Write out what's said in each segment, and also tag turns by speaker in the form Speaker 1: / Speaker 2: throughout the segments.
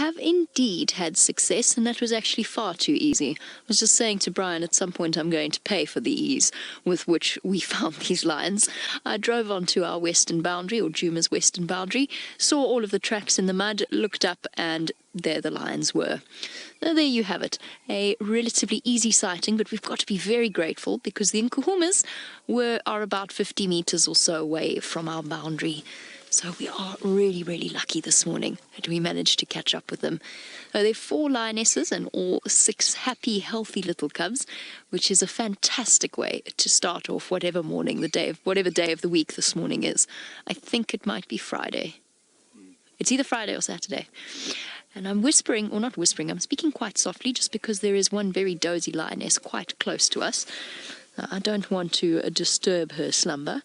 Speaker 1: have indeed had success, and that was actually far too easy. I was just saying to Brian, at some point I'm going to pay for the ease with which we found these lions. I drove onto our western boundary, or Djuma's western boundary, saw all of the tracks in the mud, looked up, and there the lions were. Now, there you have it, a relatively easy sighting, but we've got to be very grateful because the Nkuhumas are about 50 meters or so away from our boundary. So we are really, really lucky this morning that we managed to catch up with them. There are 4 lionesses and all 6 happy, healthy little cubs, which is a fantastic way to start off whatever day of the week this morning is. I think it might be Friday. It's either Friday or Saturday. And I'm whispering, or not whispering, I'm speaking quite softly just because there is one very dozy lioness quite close to us. I don't want to disturb her slumber.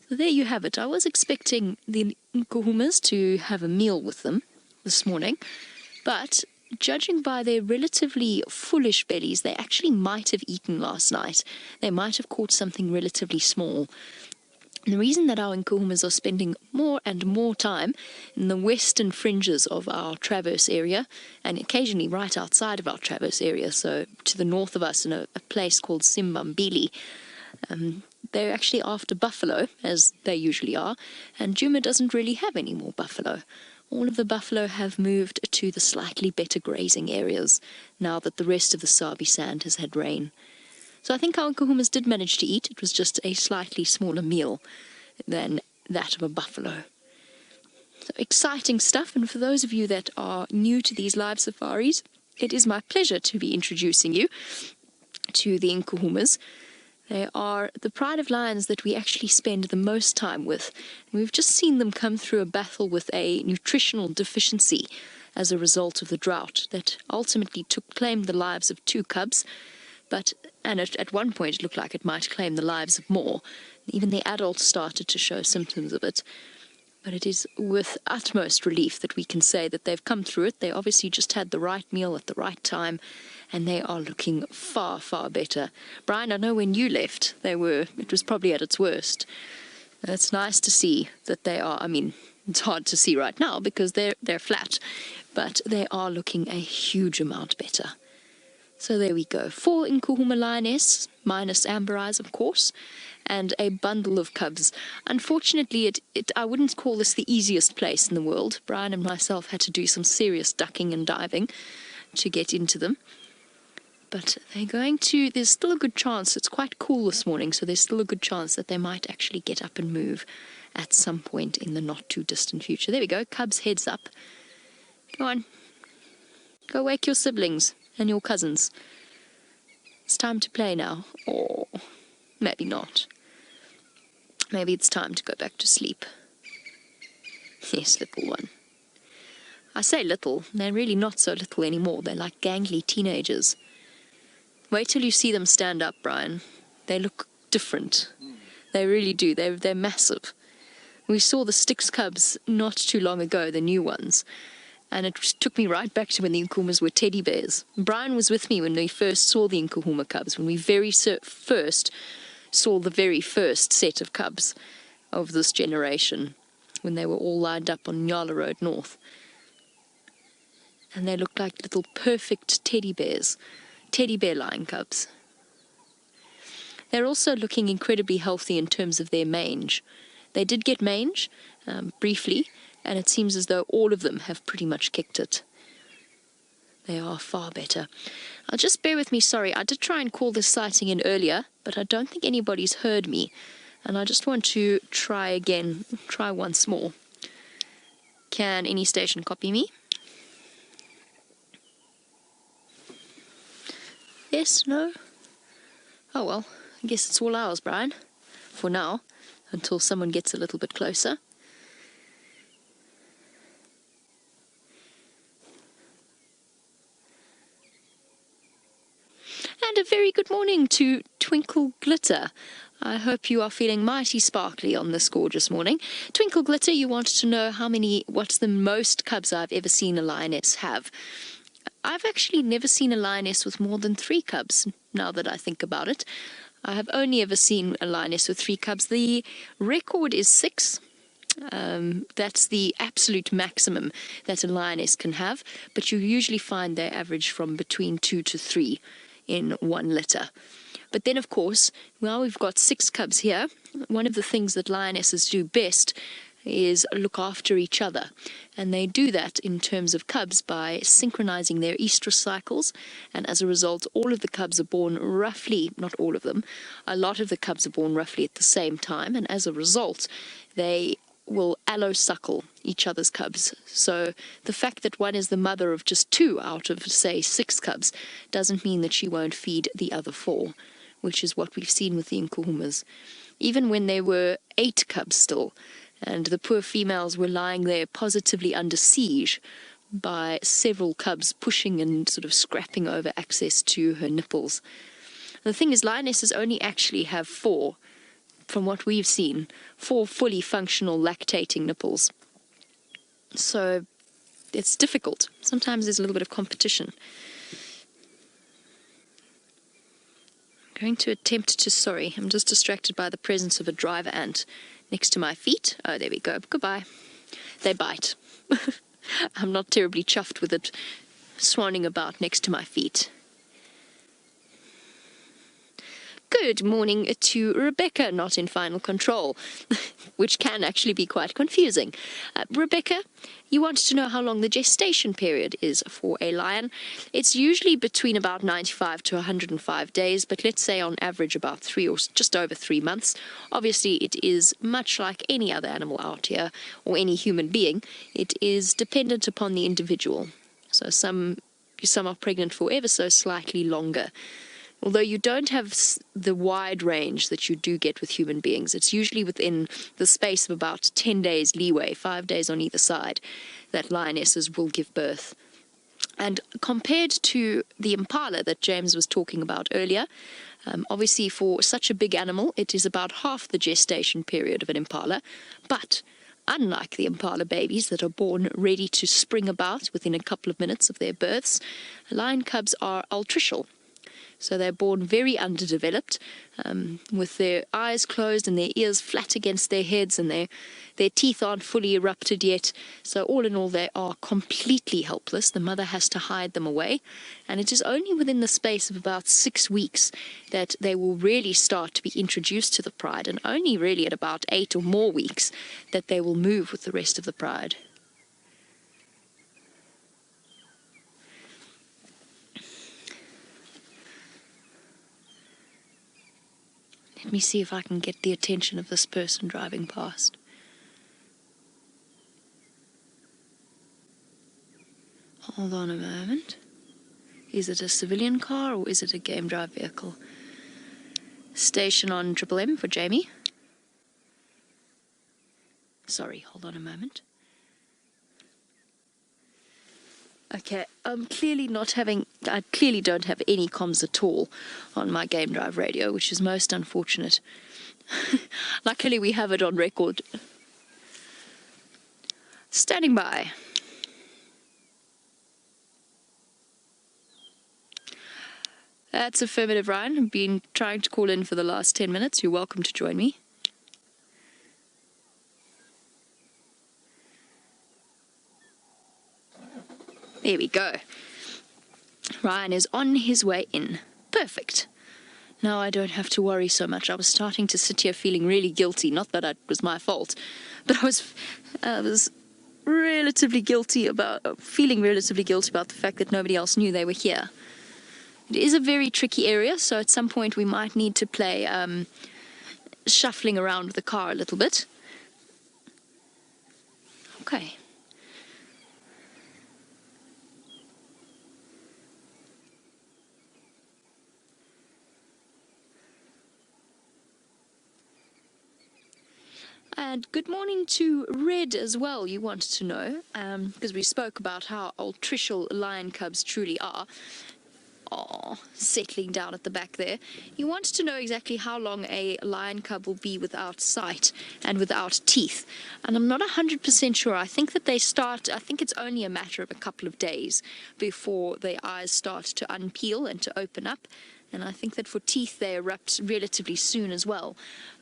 Speaker 1: So there you have it. I was expecting the Nkuhumas to have a meal with them this morning, but judging by their relatively fullish bellies, they actually might have eaten last night. They might have caught something relatively small. And the reason that our Nkuhumas are spending more and more time in the western fringes of our traverse area, and occasionally right outside of our traverse area, so to the north of us in a place called Simbambili, they're actually after buffalo, as they usually are, and Djuma doesn't really have any more buffalo. All of the buffalo have moved to the slightly better grazing areas now that the rest of the Sabi sand has had rain. So I think our Nkuhumas did manage to eat. It was just a slightly smaller meal than that of a buffalo. So exciting stuff, and for those of you that are new to these live safaris, it is my pleasure to be introducing you to the Nkuhumas. They are the pride of lions that we actually spend the most time with. We've just seen them come through a battle with a nutritional deficiency as a result of the drought that ultimately claimed the lives of 2 cubs, and at one point it looked like it might claim the lives of more. Even the adults started to show symptoms of it. But it is with utmost relief that we can say that they've come through it. They obviously just had the right meal at the right time, and they are looking far, far better. Brian, I know when you left, it was probably at its worst. It's nice to see that they are, it's hard to see right now because they're flat, but they are looking a huge amount better. So there we go. 4 Nkuhuma lioness, minus Amber Eyes, of course, and a bundle of cubs. Unfortunately, I wouldn't call this the easiest place in the world. Brian and myself had to do some serious ducking and diving to get into them. But there's still a good chance, it's quite cool this morning, so there's still a good chance that they might actually get up and move at some point in the not too distant future. There we go, cubs heads up. Go on. Go wake your siblings and your cousins. It's time to play now. Or maybe not. Maybe it's time to go back to sleep. Yes, little one. I say little, they're really not so little anymore. They're like gangly teenagers. Wait till you see them stand up, Brian. They look different. They really do. They're massive. We saw the Styx cubs not too long ago, the new ones. And it took me right back to when the Nkuhumas were teddy bears. Brian was with me when we first saw the Nkuhuma cubs, when we first saw the very first set of cubs of this generation, when they were all lined up on Nyala Road North. And they looked like little perfect teddy bears, teddy bear lion cubs. They're also looking incredibly healthy in terms of their mange. They did get mange, briefly, and it seems as though all of them have pretty much kicked it. They are far better. Just bear with me, sorry, I did try and call this sighting in earlier, but I don't think anybody's heard me, and I just want to try once more. Can any station copy me? Yes, no? Oh well, I guess it's all ours, Brian, for now, until someone gets a little bit closer. And a very good morning to Twinkle Glitter. I hope you are feeling mighty sparkly on this gorgeous morning. Twinkle Glitter, you wanted to know what's the most cubs I've ever seen a lioness have. I've actually never seen a lioness with more than 3 cubs, now that I think about it. I have only ever seen a lioness with 3 cubs. The record is 6, That's the absolute maximum that a lioness can have, but you usually find they average from between 2 to 3 in 1 litter. But then, of course, well, we've got 6 cubs here. One of the things that lionesses do best is look after each other. And they do that in terms of cubs by synchronizing their estrus cycles. And as a result, all of the cubs are born roughly, not all of them, a lot of the cubs are born roughly at the same time. And as a result, they will allosuckle each other's cubs. So the fact that one is the mother of just 2 out of, say, 6 cubs doesn't mean that she won't feed the other 4, which is what we've seen with the Nkuhumas. Even when there were 8 cubs still, and the poor females were lying there positively under siege by several cubs pushing and sort of scrapping over access to her nipples. The thing is, lionesses only actually have 4, from what we've seen, 4 fully functional lactating nipples. So it's difficult. Sometimes there's a little bit of competition. I'm going to attempt to, sorry, I'm just distracted by the presence of a driver ant next to my feet. Oh, there we go. Goodbye. They bite. I'm not terribly chuffed with it swanning about next to my feet. Good morning to Rebecca, not in final control, which can actually be quite confusing. Rebecca, you wanted to know how long the gestation period is for a lion. It's usually between about 95 to 105 days, but let's say on average about 3 or just over 3 months. Obviously, it is much like any other animal out here, or any human being. It is dependent upon the individual. So some are pregnant for ever so slightly longer. Although you don't have the wide range that you do get with human beings, it's usually within the space of about 10 days leeway, 5 days on either side, that lionesses will give birth. And compared to the impala that James was talking about earlier, obviously for such a big animal, it is about half the gestation period of an impala. But unlike the impala babies that are born ready to spring about within a couple of minutes of their births, lion cubs are altricial. So they're born very underdeveloped, with their eyes closed and their ears flat against their heads, and their teeth aren't fully erupted yet. So all in all, they are completely helpless. The mother has to hide them away. And it is only within the space of about 6 weeks that they will really start to be introduced to the pride, and only really at about 8 or more weeks that they will move with the rest of the pride. Let me see if I can get the attention of this person driving past. Hold on a moment. Is it a civilian car or is it a game drive vehicle? Station on Triple M for Jamie. Sorry, hold on a moment. Okay, I clearly don't have any comms at all on my game drive radio, which is most unfortunate. Luckily we have it on record. Standing by. That's affirmative, Ryan. I've been trying to call in for the last 10 minutes. You're welcome to join me. There we go. Ryan is on his way in. Perfect. Now I don't have to worry so much. I was starting to sit here feeling really guilty. Not that it was my fault, but I was relatively guilty about feeling relatively guilty about the fact that nobody else knew they were here. It is a very tricky area, so at some point we might need to play shuffling around with the car a little bit. Okay. And good morning to Red as well, you wanted to know, because we spoke about how altricial lion cubs truly are. Oh, settling down at the back there. You wanted to know exactly how long a lion cub will be without sight and without teeth. And I'm not 100% sure. I think that I think it's only a matter of a couple of days before their eyes start to unpeel and to open up. And I think that for teeth, they erupt relatively soon as well.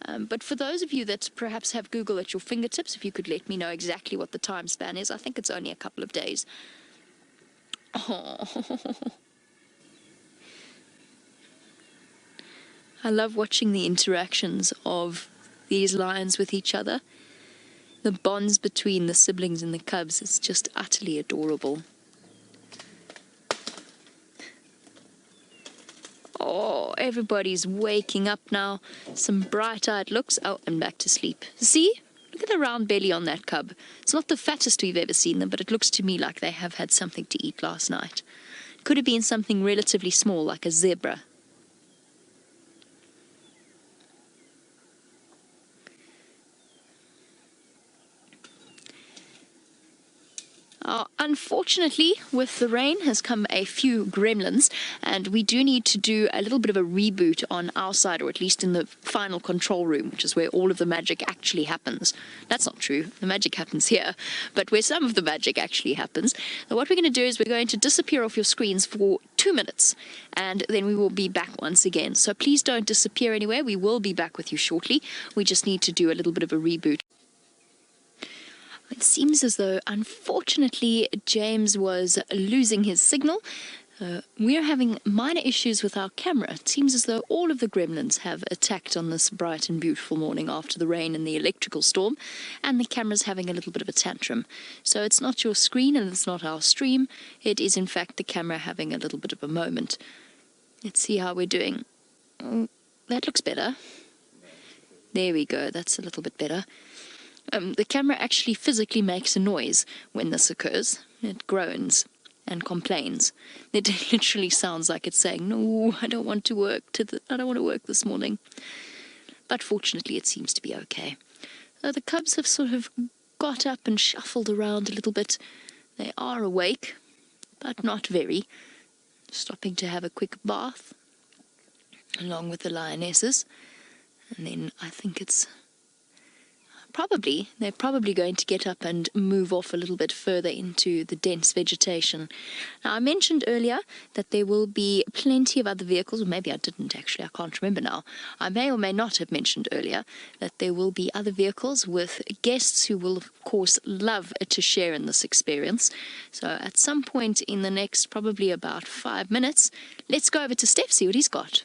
Speaker 1: But for those of you that perhaps have Google at your fingertips, if you could let me know exactly what the time span is, I think it's only a couple of days. Oh. I love watching the interactions of these lions with each other. The bonds between the siblings and the cubs is just utterly adorable. Oh, everybody's waking up now. Some bright-eyed looks. Oh, and back to sleep. See? Look at the round belly on that cub. It's not the fattest we've ever seen them, but it looks to me like they have had something to eat last night. Could have been something relatively small, like a zebra. Unfortunately, with the rain has come a few gremlins, and we do need to do a little bit of a reboot on our side, or at least in the final control room, which is where all of the magic actually happens. That's not true. The magic happens here, but where some of the magic actually happens. Now, what we're going to do is we're going to disappear off your screens for 2 minutes, and then we will be back once again. So please don't disappear anywhere. We will be back with you shortly. We just need to do a little bit of a reboot. It seems as though, unfortunately, James was losing his signal. We're having minor issues with our camera. It seems as though all of the gremlins have attacked on this bright and beautiful morning after the rain and the electrical storm, and the camera's having a little bit of a tantrum. So it's not your screen and it's not our stream. It is, in fact, the camera having a little bit of a moment. Let's see how we're doing. Oh, that looks better. There we go. That's a little bit better. The camera actually physically makes a noise when this occurs. It groans and complains. It literally sounds like it's saying, "No, I don't want to work. I don't want to work this morning." But fortunately, it seems to be okay. The cubs have sort of got up and shuffled around a little bit. They are awake, but not very. Stopping to have a quick bath, along with the lionesses. And then I think they're probably going to get up and move off a little bit further into the dense vegetation. Now, I mentioned earlier that there will be plenty of other vehicles, or maybe I didn't actually, I can't remember now. I may or may not have mentioned earlier that there will be other vehicles with guests who will, of course, love to share in this experience. So at some point in the next probably about 5 minutes, let's go over to Steph, see what he's got.